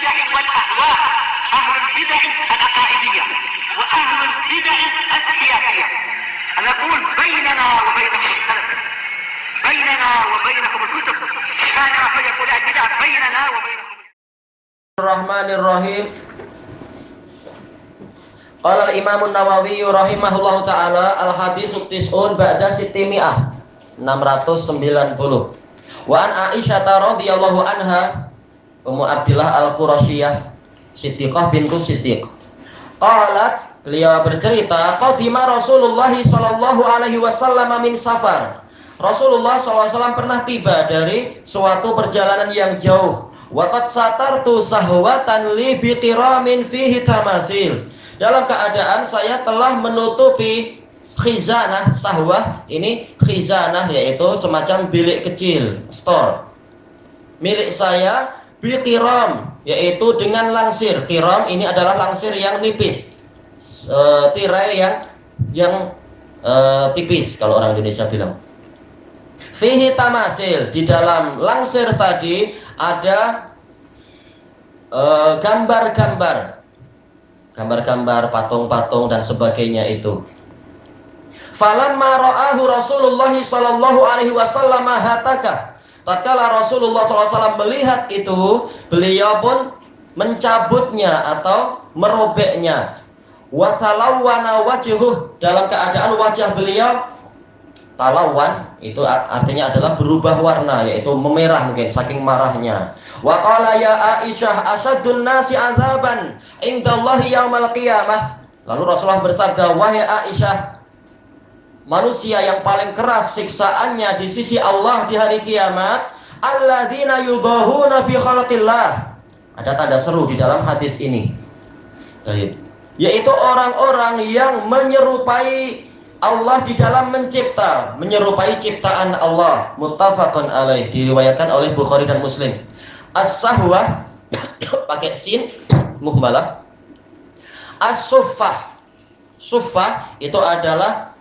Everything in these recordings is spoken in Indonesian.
البدع والأهواء، أهل البدع العقائدية وأهل البدع السياسية. نقول بيننا وبينكم السلف، بيننا وبينكم الكتب، كان فيقول البدع بيننا وبينكم. Bismillahirrahmanirrahim. Qala al-Imam an-Nawawi rahimahullahu taala al-hadits tis'un ba'da sittimi'ah 690. Wa an Aisyah radhiyallahu anha Ummu Abdillah al-Qurasyiyah Siddiqah bintu Siddiq. Qalat, beliau bercerita, qadima Rasulullah sallallahu alaihi wasallam min safar. Rasulullah SAW pernah tiba dari suatu perjalanan yang jauh. Waqad satartu sahwatan li biqiramin fihi tamasil. Dalam keadaan saya telah menutupi khizanah. Sahwah ini khizanah, yaitu semacam bilik kecil, store milik saya, biqiram, yaitu dengan langsir. Qiram ini adalah langsir yang nipis, tirai yang tipis kalau orang Indonesia bilang. Fihi tamasil, di dalam langsir tadi ada gambar-gambar, patung-patung dan sebagainya itu. Falamma ra'ahu Rasulullah sallallahu alaihi wasallam hataka. Tatkala Rasulullah SAW melihat itu, beliau pun mencabutnya atau merobeknya. Wa talawwana wajhuh, dalam keadaan wajah beliau talawan, itu artinya adalah berubah warna, yaitu memerah mungkin saking marahnya. Wa qala ya Aisyah asyaddun nasi azaban indallahi yaumal qiyamah. Lalu Rasulullah bersabda, wahai Aisyah, manusia yang paling keras siksaannya di sisi Allah di hari kiamat alladzina yudahuna bi khalqillah. Ada tanda seru di dalam hadis ini, yaitu orang-orang yang menyerupai Allah di dalam mencipta, menyerupai ciptaan Allah. Muttafaqun alaih, diriwayatkan oleh Bukhari dan Muslim. As-sahwah pakai sin muhmalah. As-suffah, suffah itu adalah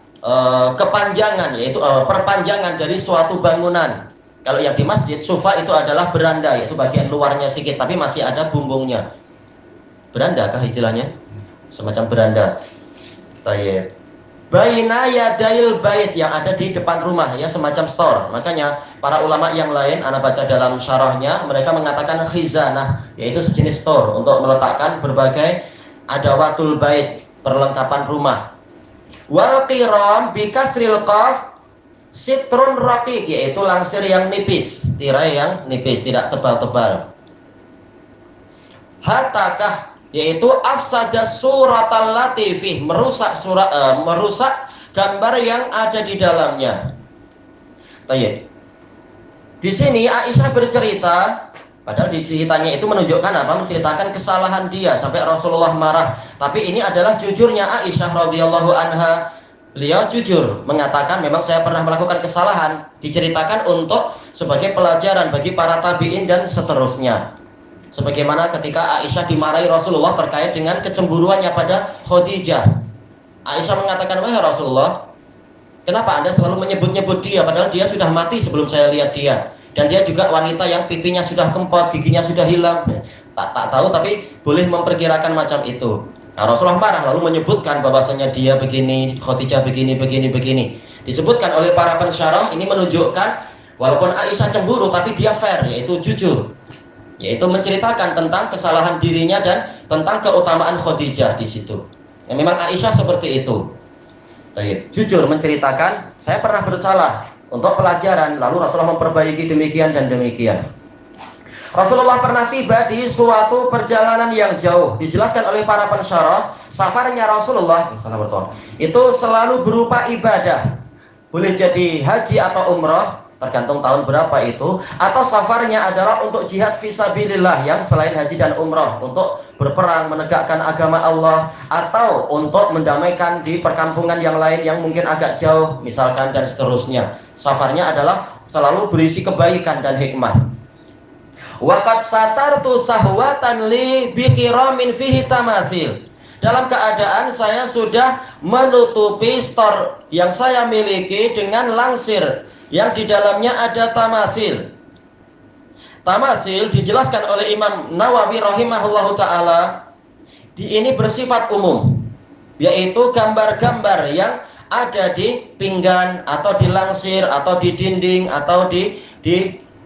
kepanjangan, yaitu perpanjangan dari suatu bangunan. Kalau yang di masjid, suffah itu adalah beranda, yaitu bagian luarnya sedikit tapi masih ada bumbungnya. Beranda kah istilahnya? Semacam beranda. Tayyib. Baina yadail bait, yang ada di depan rumah, ya, semacam store. Makanya para ulama yang lain, ana baca dalam syarahnya, mereka mengatakan khizanah, yaitu sejenis store untuk meletakkan berbagai adawatul bait, perlengkapan rumah. Wal qiram bi kasril qaf sitrun raqiq, yaitu langsir yang nipis, tirai yang nipis, tidak tebal-tebal. Hatakah, yaitu afsada suratal latifih, merusak merusak gambar yang ada di dalamnya. Tayyib. Di sini Aisyah bercerita, padahal di ceritanya itu menunjukkan apa? Menceritakan kesalahan dia sampai Rasulullah marah. Tapi ini adalah jujurnya Aisyah radhiyallahu anha. Beliau jujur mengatakan memang saya pernah melakukan kesalahan, diceritakan untuk sebagai pelajaran bagi para tabi'in dan seterusnya. Sebagaimana ketika Aisyah dimarahi Rasulullah terkait dengan kecemburuannya pada Khadijah. Aisyah mengatakan, wahai Rasulullah, kenapa Anda selalu menyebut-nyebut dia, padahal dia sudah mati sebelum saya lihat dia. Dan dia juga wanita yang pipinya sudah kempot, giginya sudah hilang. Tak tahu, tapi boleh memperkirakan macam itu. Nah, Rasulullah marah lalu menyebutkan bahwasanya dia begini, Khadijah begini. Disebutkan oleh para pensyarah, ini menunjukkan walaupun Aisyah cemburu tapi dia fair, yaitu jujur, yaitu menceritakan tentang kesalahan dirinya dan tentang keutamaan Khadijah di situ. Ya, memang Aisyah seperti itu. Jujur menceritakan, saya pernah bersalah, untuk pelajaran, lalu Rasulullah memperbaiki demikian dan demikian. Rasulullah pernah tiba di suatu perjalanan yang jauh. Dijelaskan oleh para pensyarah, safarnya Rasulullah itu selalu berupa ibadah. Boleh jadi haji atau umrah, tergantung tahun berapa itu, atau safarnya adalah untuk jihad fisabilillah yang selain haji dan umrah, untuk berperang menegakkan agama Allah, atau untuk mendamaikan di perkampungan yang lain yang mungkin agak jauh misalkan, dan seterusnya. Safarnya adalah selalu berisi kebaikan dan hikmah. Waqad satartu sahwatan li biqiramin fihi tamasil. Dalam keadaan saya sudah menutupi store yang saya miliki dengan langsir yang di dalamnya ada tamasil. tamasil dijelaskan oleh Imam Nawawi rahimahullahu taala ini bersifat umum, yaitu gambar-gambar yang ada di pinggan atau di langsir atau di dinding atau di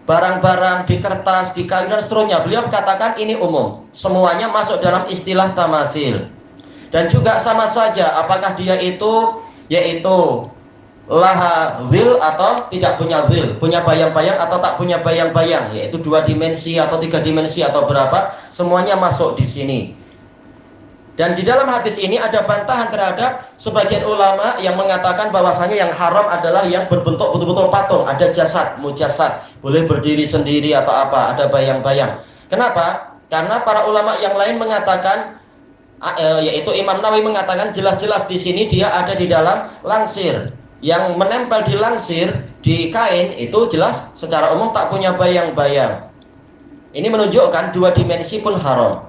barang-barang, di kertas, di kain dan seterusnya. Beliau katakan ini umum, semuanya masuk dalam istilah tamasil. Dan juga sama saja apakah dia itu yaitu laha zil atau tidak punya zil, punya bayang-bayang atau tak punya bayang-bayang, yaitu 2 dimensi atau 3 dimensi atau berapa, semuanya masuk di sini. Dan di dalam hadis ini ada bantahan terhadap sebagian ulama yang mengatakan bahwasanya yang haram adalah yang berbentuk betul-betul patung, ada jasad, mujassad, boleh berdiri sendiri atau apa, ada bayang-bayang. Kenapa? Karena para ulama yang lain mengatakan, yaitu Imam Nawawi mengatakan jelas-jelas di sini dia ada di dalam langsir. Yang menempel di langsir, di kain itu jelas secara umum tak punya bayang-bayang. Ini menunjukkan 2 dimensi pun haram.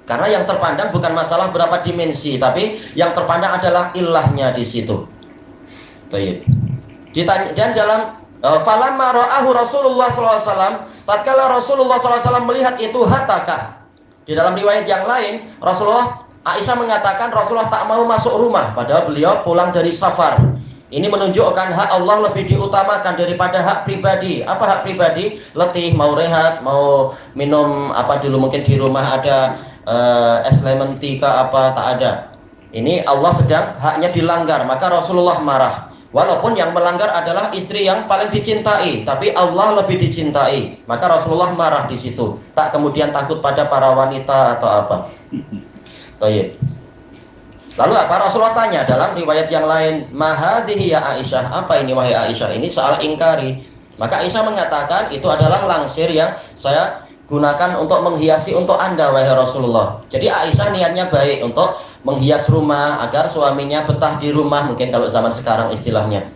Karena yang terpandang bukan masalah berapa dimensi, tapi yang terpandang adalah ilahnya di situ. Baik. Dan dalam falamma ra'ahu Rasulullah SAW, tatkala Rasulullah SAW melihat itu hatakah. Di dalam riwayat yang lain, Aisyah mengatakan Rasulullah tak mau masuk rumah, padahal beliau pulang dari safar. Ini menunjukkan hak Allah lebih diutamakan daripada hak pribadi. Apa hak pribadi? Letih, mau rehat, mau minum apa dulu, mungkin di rumah ada es lemon tea ke apa, tak ada. Ini Allah sedang haknya dilanggar, maka Rasulullah marah. Walaupun yang melanggar adalah istri yang paling dicintai, tapi Allah lebih dicintai, maka Rasulullah marah di situ. Tak kemudian takut pada para wanita atau apa. Baik. Lalu apa? Rasulullah tanya dalam riwayat yang lain, mahadhihi ya Aisyah, apa ini wahai Aisyah? Ini soal ingkari. Maka Aisyah mengatakan itu adalah langsir yang saya gunakan untuk menghiasi untuk Anda wahai Rasulullah. Jadi Aisyah niatnya baik untuk menghias rumah agar suaminya betah di rumah, mungkin kalau zaman sekarang istilahnya.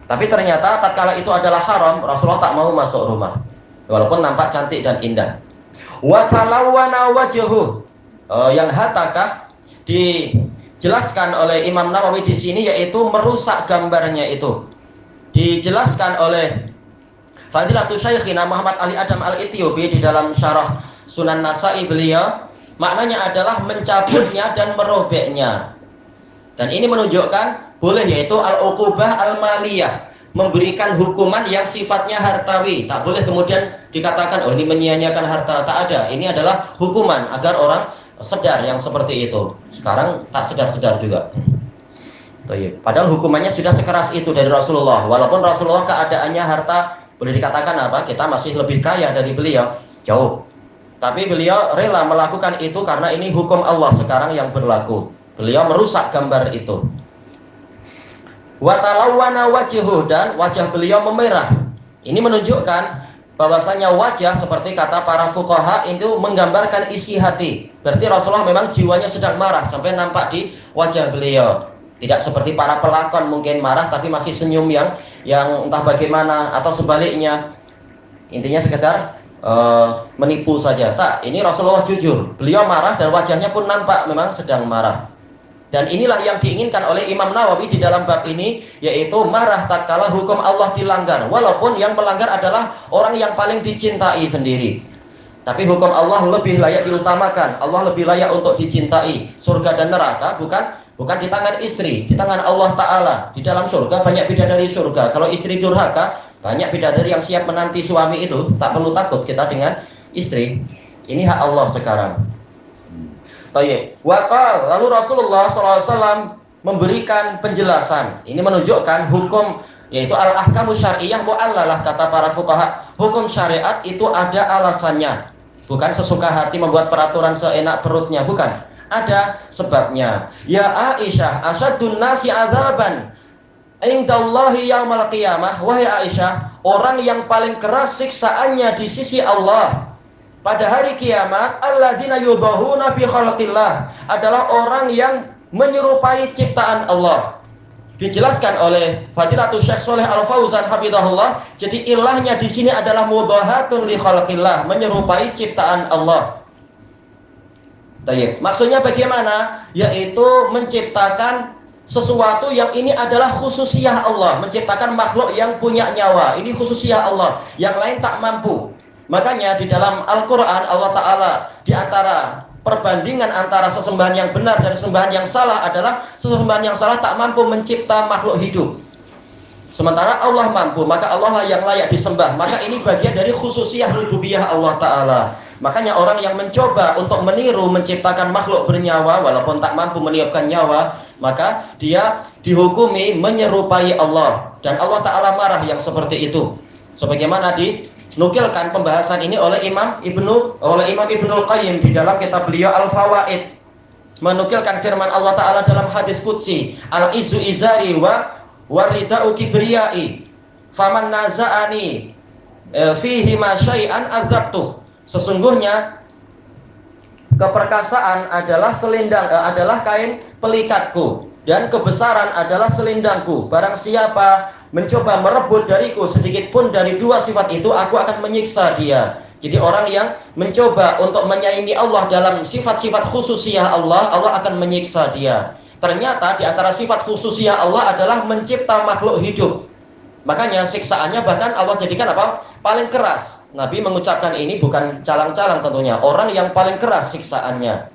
Tapi ternyata tatkala itu adalah haram, Rasulullah tak mau masuk rumah walaupun nampak cantik dan indah. Wa talawwana wajhuhu, yang hatakah dijelaskan oleh Imam Nawawi di sini, yaitu merusak gambarnya itu. Dijelaskan oleh Fadilatul Syaikhina Muhammad Ali Adam Al-Ethiopi di dalam syarah Sunan Nasa'i beliau, maknanya adalah mencabutnya dan merobeknya. Dan ini menunjukkan boleh, yaitu al-uqubah al-maliyah, memberikan hukuman yang sifatnya hartawi. Tak boleh kemudian dikatakan oh ini menyia-nyiakan harta, tak ada. Ini adalah hukuman agar orang sedar yang seperti itu. Sekarang tak sedar-sedar juga. Padahal hukumannya sudah sekeras itu dari Rasulullah. Walaupun Rasulullah keadaannya harta, boleh dikatakan apa? Kita masih lebih kaya dari beliau, jauh. Tapi beliau rela melakukan itu karena ini hukum Allah sekarang yang berlaku. Beliau merusak gambar itu. Wa talawwana wajhuhu, dan wajah beliau memerah. Ini menunjukkan bahwasanya wajah seperti kata para fuqaha itu menggambarkan isi hati. Berarti Rasulullah memang jiwanya sedang marah sampai nampak di wajah beliau. Tidak seperti para pelakon mungkin marah tapi masih senyum yang entah bagaimana, atau sebaliknya. Intinya sekedar menipu saja. Tak, ini Rasulullah jujur. Beliau marah dan wajahnya pun nampak memang sedang marah. Dan inilah yang diinginkan oleh Imam Nawawi di dalam bab ini, yaitu marah tatkala hukum Allah dilanggar. Walaupun yang melanggar adalah orang yang paling dicintai sendiri. Tapi hukum Allah lebih layak diutamakan. Allah lebih layak untuk dicintai. Surga dan neraka bukan di tangan istri, di tangan Allah Ta'ala. Di dalam surga banyak bidadari surga. Kalau istri durhaka, banyak bidadari yang siap menanti suami itu. Tak perlu takut kita dengan istri. Ini hak Allah sekarang. Baik. Waqal, lalu Rasulullah SAW memberikan penjelasan. Ini menunjukkan hukum, yaitu al-ahkamu syariah mu'allalah, kata para fuqaha. Hukum syariat itu ada alasannya. Bukan sesuka hati membuat peraturan seenak perutnya, bukan. Ada sebabnya. Ya Aisyah, asyadun nasi azaban indallahi yaumal qiyamah. Wahai Aisyah, orang yang paling keras siksaannya di sisi Allah pada hari kiamat, alladzina yudhahuna fi khalqillah, adalah orang yang menyerupai ciptaan Allah. Dijelaskan oleh Fadilatul Syekh Shalih Al-Fauzan hafizahullah. Jadi ilahnya di sini adalah mudahatun li khalqillah, menyerupai ciptaan Allah. Maksudnya bagaimana? Yaitu menciptakan sesuatu yang ini adalah khususiyah Allah, menciptakan makhluk yang punya nyawa. Ini khususiyah Allah, yang lain tak mampu. Makanya di dalam Al-Quran Allah Ta'ala di antara perbandingan antara sesembahan yang benar dan sesembahan yang salah adalah sesembahan yang salah tak mampu mencipta makhluk hidup. Sementara Allah mampu, maka Allah yang layak disembah. Maka ini bagian dari khususiyah rububiyah Allah Ta'ala. Makanya orang yang mencoba untuk meniru menciptakan makhluk bernyawa walaupun tak mampu meniupkan nyawa, maka dia dihukumi menyerupai Allah. Dan Allah Ta'ala marah yang seperti itu. Sebagaimana dinukilkan pembahasan ini oleh Imam Ibnul Qayyim di dalam kitab beliau Al-Fawaid, menukilkan firman Allah Ta'ala dalam hadis qudsi, Al-izzu izari wa warida'u kibriyai faman naza'ani fihi ma syai'an adzabtuh. Sesungguhnya keperkasaan adalah adalah kain pelikatku dan kebesaran adalah selendangku. Barang siapa mencoba merebut dariku sedikit pun dari dua sifat itu, aku akan menyiksa dia. Jadi orang yang mencoba untuk menyaingi Allah dalam sifat-sifat khususiyah Allah, Allah akan menyiksa dia. Ternyata di antara sifat khususiyah Allah adalah mencipta makhluk hidup. Makanya siksaannya bahkan Allah jadikan apa? Paling keras. Nabi mengucapkan ini bukan calang-calang tentunya. Orang yang paling keras siksaannya.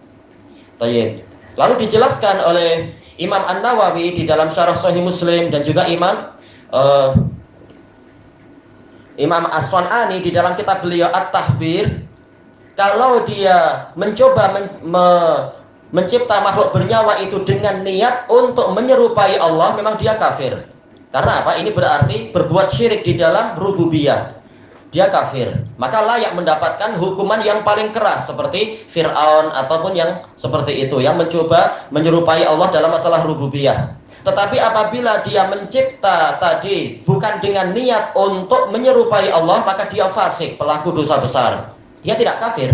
Tayyib. Lalu dijelaskan oleh Imam An-Nawawi di dalam Syarah Sahih Muslim dan juga Imam As-Sun'ani di dalam kitab beliau At-Tahbir, kalau dia mencoba mencipta makhluk bernyawa itu dengan niat untuk menyerupai Allah, memang dia kafir. Karena apa? Ini berarti berbuat syirik di dalam rububiyah. Dia kafir. Maka layak mendapatkan hukuman yang paling keras seperti Fir'aun ataupun yang seperti itu, yang mencoba menyerupai Allah dalam masalah rububiyah. Tetapi apabila dia mencipta tadi bukan dengan niat untuk menyerupai Allah, maka dia fasik, pelaku dosa besar. Dia tidak kafir.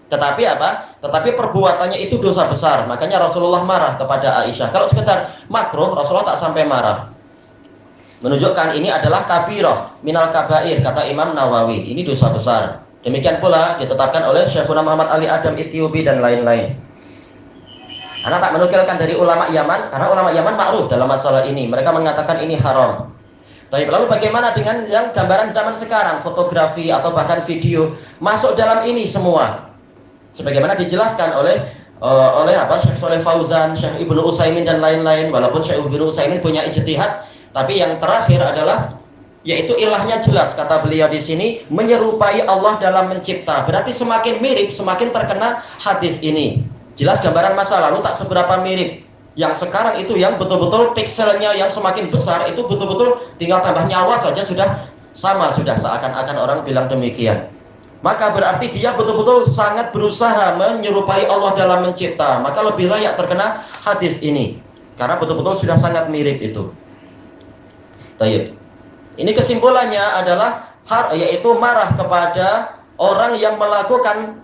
Tetapi apa? Tetapi perbuatannya itu dosa besar. Makanya Rasulullah marah kepada Aisyah. Kalau sekedar makruh, Rasulullah tak sampai marah. Menunjukkan ini adalah kabirah minal kabair, kata Imam Nawawi. Ini dosa besar. Demikian pula ditetapkan oleh Syekhuna Muhammad Ali Adam Ethiopi dan lain-lain. Anak tak menukilkan dari ulama Yaman, karena ulama Yaman ma'ruf dalam masalah ini. Mereka mengatakan ini haram. Tapi lalu bagaimana dengan yang gambaran zaman sekarang, fotografi atau bahkan video, masuk dalam ini semua. Sebagaimana dijelaskan oleh Syekh Shalih Fauzan, Syekh Ibnu Utsaimin dan lain-lain. Walaupun Syekh Ibnu Utsaimin punya ijtihad, tapi yang terakhir adalah yaitu ilahnya jelas, kata beliau di sini, menyerupai Allah dalam mencipta. Berarti semakin mirip, semakin terkena hadis ini. Jelas gambaran masa lalu tak seberapa mirip. Yang sekarang itu yang betul-betul pikselnya yang semakin besar, itu betul-betul tinggal tambah nyawa saja sudah sama, sudah seakan-akan orang bilang demikian. Maka berarti dia betul-betul sangat berusaha menyerupai Allah dalam mencipta. Maka lebih layak terkena hadis ini, karena betul-betul sudah sangat mirip itu. Tayyib. Ini kesimpulannya adalah yaitu marah kepada orang yang melakukan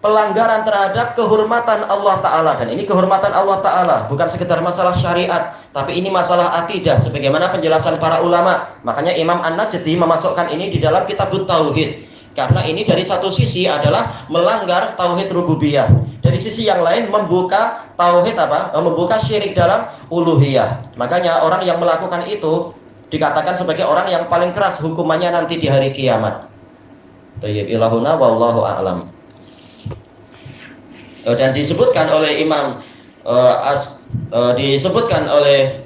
pelanggaran terhadap kehormatan Allah Ta'ala. Dan ini kehormatan Allah Ta'ala bukan sekedar masalah syariat, tapi ini masalah akidah sebagaimana penjelasan para ulama. Makanya Imam An-Najdi memasukkan ini di dalam kitab Tauhid, karena ini dari satu sisi adalah melanggar tauhid rububiyah, dari sisi yang lain membuka tauhid membuka syirik dalam uluhiyah. Makanya orang yang melakukan itu dikatakan sebagai orang yang paling keras hukumannya nanti di hari kiamat. Tayyib ilahuna wallahu a'lam. Dan disebutkan oleh Imam disebutkan oleh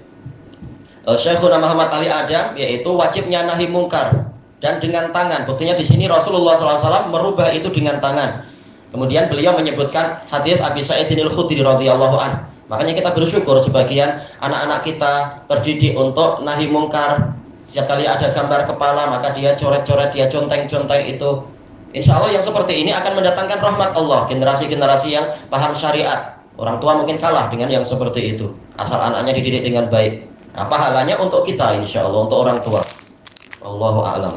Syekhuna Muhammad Ali Adam, yaitu wajibnya nahi mungkar dan dengan tangan. Buktinya di sini Rasulullah SAW merubah itu dengan tangan. Kemudian beliau menyebutkan hadis Abi Sa'idin Al-Khudri radhiyallahu an. Makanya kita bersyukur sebagian anak-anak kita terdidik untuk nahi mungkar. Setiap kali ada gambar kepala maka dia coret-coret, dia conteng-conteng itu. Insya Allah yang seperti ini akan mendatangkan rahmat Allah. Generasi-generasi yang paham syariat. Orang tua mungkin kalah dengan yang seperti itu, asal anaknya dididik dengan baik. Nah, pahalanya untuk kita insya Allah, untuk orang tua. Wallahu a'lam.